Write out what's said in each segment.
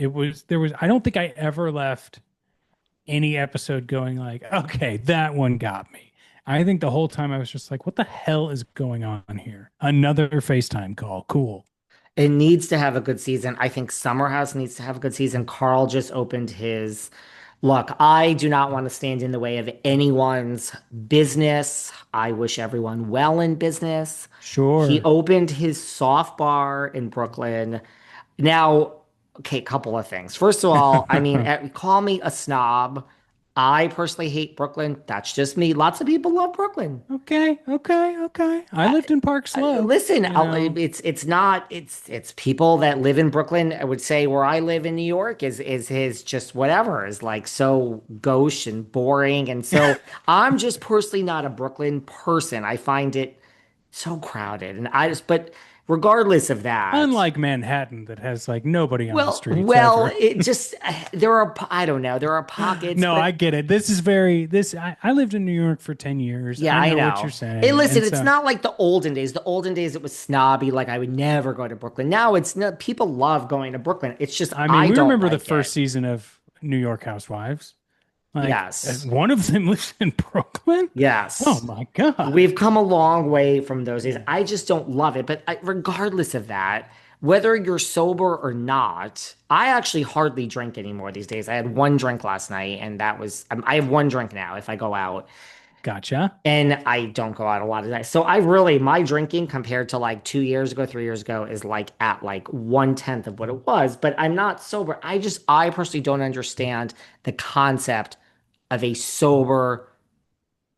I don't think I ever left any episode going like, okay, that one got me. I think the whole time I was just like, what the hell is going on here? Another FaceTime call. Cool. It needs to have a good season. I think Summer House needs to have a good season. Carl just opened his. Look, I do not want to stand in the way of anyone's business. I wish everyone well in business. He Sure. opened his soft bar in Brooklyn. Now, okay, couple of things. First of all, I mean, call me a snob. I personally hate Brooklyn. That's just me. Lots of people love Brooklyn. Okay, okay, okay. I lived in Park Slope, Listen, you know. it's not it's people that live in Brooklyn. I would say where I live in New York is his just whatever is like so gauche and boring, and so I'm just personally not a Brooklyn person. I find it so crowded, and I just but regardless of that. Unlike Manhattan that has like nobody on the Well, streets well, ever. it just there are I don't know there are pockets, No, I but get it. This is very this I lived in New York for 10 years. yeah, I I know what you're know. Hey, saying. listen, And it's so not like the olden days. The olden days, it was snobby. Like I would never go to Brooklyn. Now it's not, people love going to Brooklyn. It's just I mean, I we don't remember the like first it. season of New York Housewives. Like Yes, one of them lives in Brooklyn. Oh yes. my God. We've come a long way from those days. I just don't love it. But regardless of that, whether you're sober or not, I actually hardly drink anymore these days. I had one drink last night, and that was, I have one drink now if I go out. Gotcha. And I don't go out a lot of nights. So I really, my drinking compared to like 2 years ago, 3 years ago is like at like 1/10 of what it was. But I'm not sober. I personally don't understand the concept of a sober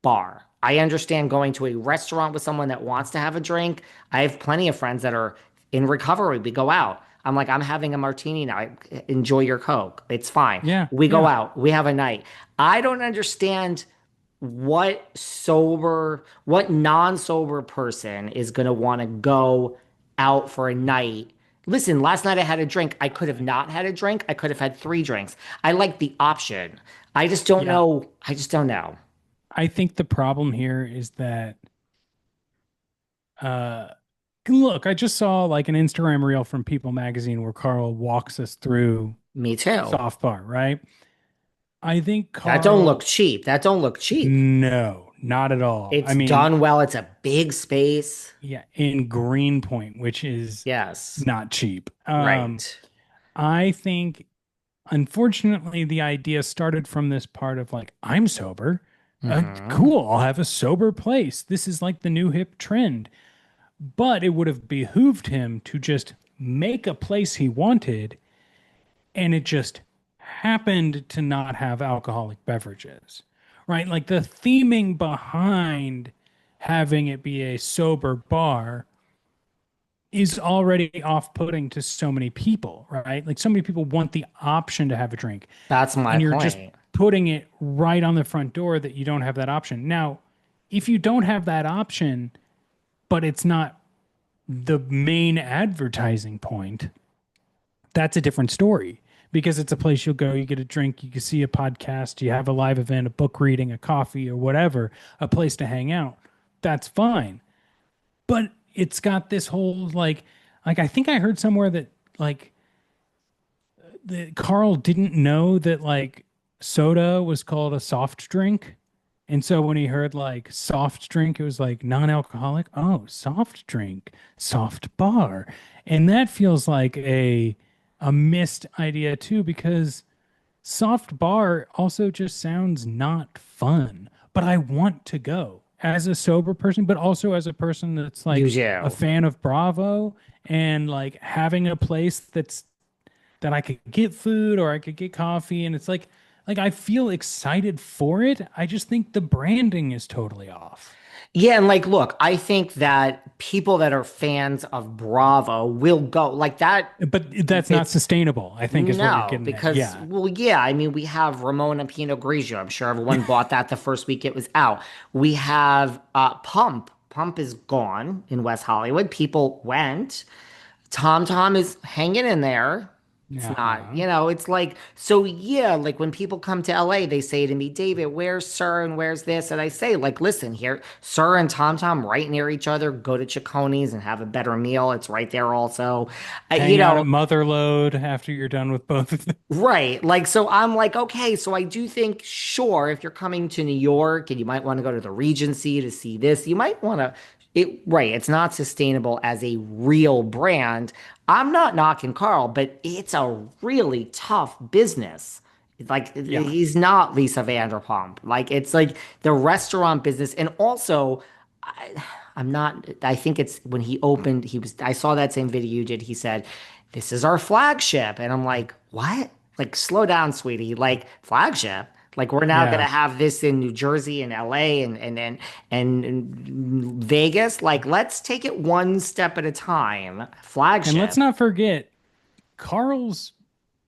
bar. I understand going to a restaurant with someone that wants to have a drink. I have plenty of friends that are in recovery. We go out. I'm like, I'm having a martini now. Enjoy your Coke. It's fine. Yeah, We go yeah. out. We have a night. I don't understand what non-sober person is going to want to go out for a night. Listen, last night I had a drink. I could have not had a drink. I could have had three drinks. I like the option. I just don't Yeah. know. I just don't know. I think the problem here is that uh look, I just saw like an Instagram reel from People magazine where Carl walks us through Me too. soft bar, right? I think That don't look Carl, cheap. That don't look cheap. no, not at all. I It's mean, done well. It's a big space. yeah, in Greenpoint, which is Yes. not cheap. Right. I think unfortunately the idea started from this part of like, I'm sober. Hmm. Cool, I'll have a sober place. This is like the new hip trend. But it would have behooved him to just make a place he wanted, and it just happened to not have alcoholic beverages, right? Like the theming behind having it be a sober bar is already off-putting to so many people, right? Like so many people want the option to have a drink, That's my and you're just point. putting it right on the front door that you don't have that option. Now, if you don't have that option, but it's not the main advertising point, that's a different story because it's a place you'll go, you get a drink, you can see a podcast, you have a live event, a book reading, a coffee, or whatever, a place to hang out. That's fine. But it's got this whole like I think I heard somewhere that like Carl didn't know that like soda was called a soft drink. And so when he heard like soft drink, it was like non-alcoholic. Oh, soft drink, soft bar. And that feels like a missed idea too, because soft bar also just sounds not fun. But I want to go as a sober person, but also as a person that's You like a do. fan of Bravo and like having a place that I could get food or I could get coffee. And it's like I feel excited for it. I just think the branding is totally off. Yeah, and like, look, I think that people that are fans of Bravo will go like that. But that's not It's sustainable, I think is what you're no, getting at. because, Yeah. well, yeah, I mean, we have Ramona Pinot Grigio. I'm sure everyone bought that the first week it was out. We have Pump. Pump is gone in West Hollywood. People went. Tom Tom is hanging in there. It's not, Uh-huh. it's like, so yeah, like when people come to LA, they say to me, David, where's Sir and where's this? And I say, like, listen here, Sir and Tom Tom right near each other, go to Chiconi's and have a better meal. It's right there also. Uh, you Hang out know, at Motherlode after you're done with both of them. right. Like, so I'm like, okay, so I do think, sure, if you're coming to New York and you might want to go to the Regency to see this, you might want to, right. It's not sustainable as a real brand. I'm not knocking Carl, but it's a really tough business. Like, Yeah. he's not Lisa Vanderpump. Like, it's like the restaurant business. And also, I'm not, I think it's when he opened, I saw that same video you did. He said, this is our flagship. And I'm like, what? Like, slow down, sweetie. Like, flagship. Like, we're now gonna Yeah. have this in New Jersey and LA and Vegas. Like, let's take it one step at a time. And let's Flagship. not forget, Carl's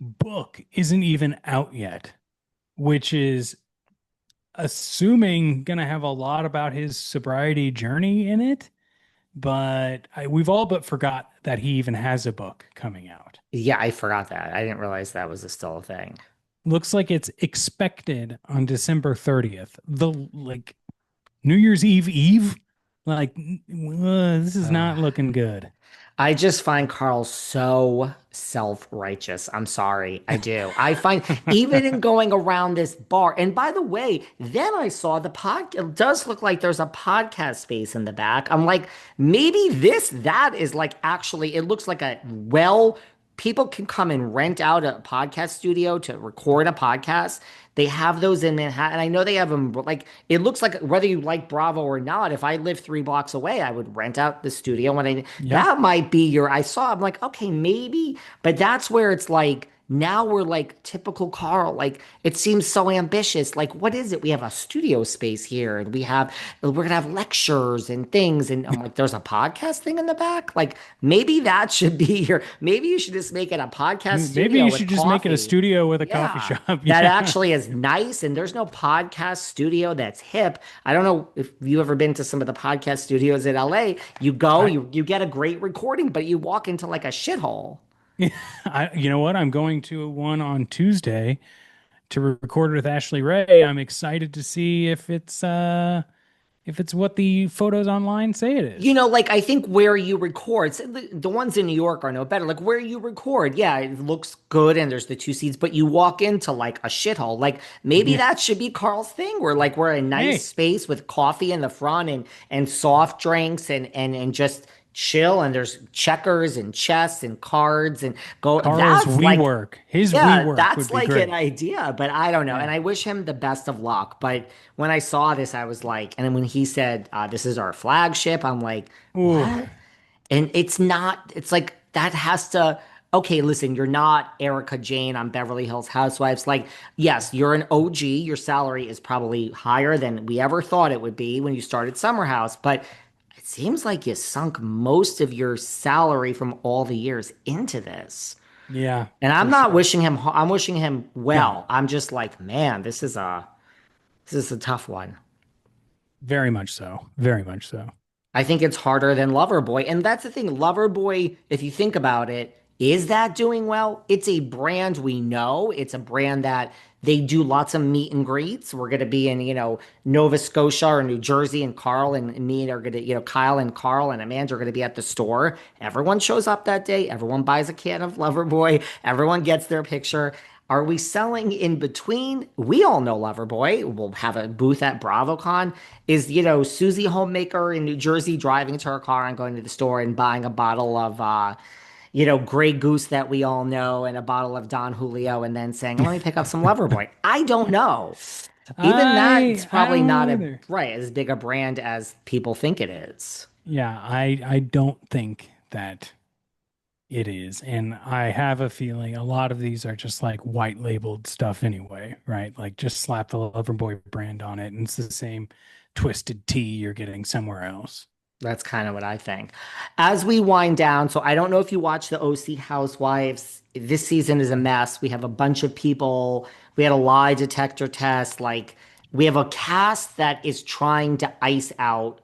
book isn't even out yet, which is assuming gonna have a lot about his sobriety journey in it. But we've all but forgot that he even has a book coming out. Yeah, I forgot that. I didn't realize that was still a thing. Looks like it's expected on December 30th. The like New Year's Eve Eve. Like this is Uh, not looking good. I just find Carl so self-righteous. I'm sorry. I do. I find even in going around this bar, and by the way, then I saw the pod. It does look like there's a podcast space in the back. I'm like, maybe that is like actually, it looks like people can come and rent out a podcast studio to record a podcast. They have those in Manhattan. I know they have them, but like it looks like whether you like Bravo or not, if I live 3 blocks away, I would rent out the studio. Yeah. That might be I saw, I'm like, okay, maybe, but that's where it's like, now we're like typical Carl. Like it seems so ambitious. Like, what is it? We have a studio space here and we're gonna have lectures and things. And I'm like, there's a podcast thing in the back. Like maybe that should be maybe you should just make it a podcast Maybe studio you with should just make it a coffee. studio with a coffee Yeah, shop. that Yeah. actually is nice. And there's no podcast studio that's hip. I don't know if you ever been to some of the podcast studios in LA. You go, I, you get a great recording, but you walk into like a shithole. you know what? I'm going to one on Tuesday to record with Ashley Ray. I'm excited to see if it's what the photos online say it is. Like I think where you record, so the ones in New York are no better. Like where you record, yeah, it looks good and there's the two seats, but you walk into like a shithole. Like maybe Yeah. that should be Carl's thing, where like we're a nice Hey, space with coffee in the front and soft drinks and just chill and there's checkers and chess and cards and go. Carl's That's like WeWork. His yeah, WeWork that's would be like an great. idea, but I don't know. And Yeah. I wish him the best of luck. But when I saw this, I was like, and then when he said, this is our flagship, I'm like, Ooh. what? And it's not, it's like that has to, okay, listen, you're not Erica Jane on Beverly Hills Housewives. Like, yes, you're an OG. Your salary is probably higher than we ever thought it would be when you started Summer House. But it seems like you sunk most of your salary from all the years into this. Yeah, And I'm for not sure. wishing him, I'm wishing him No, well. I'm just like, man, this is a tough one. very much so. Very much so. I think it's harder than Loverboy. And that's the thing. Loverboy, if you think about it, is that doing well? It's a brand we know. It's a brand that they do lots of meet and greets. We're going to be in, Nova Scotia or New Jersey, and Carl and me are going to, Kyle and Carl and Amanda are going to be at the store. Everyone shows up that day. Everyone buys a can of Loverboy. Everyone gets their picture. Are we selling in between? We all know Loverboy. We'll have a booth at BravoCon. Is, Susie Homemaker in New Jersey driving to her car and going to the store and buying a bottle of, Grey Goose that we all know and a bottle of Don Julio and then saying, let me pick up some Loverboy? I don't know. Even that's I probably don't know not either. as big a brand as people think it is. Yeah, I don't think that it is. And I have a feeling a lot of these are just like white labeled stuff anyway, right? Like just slap the Loverboy brand on it and it's the same twisted tea you're getting somewhere else. That's kind of what I think. As we wind down, so I don't know if you watch the OC Housewives. This season is a mess. We have a bunch of people. We had a lie detector test. Like, we have a cast that is trying to ice out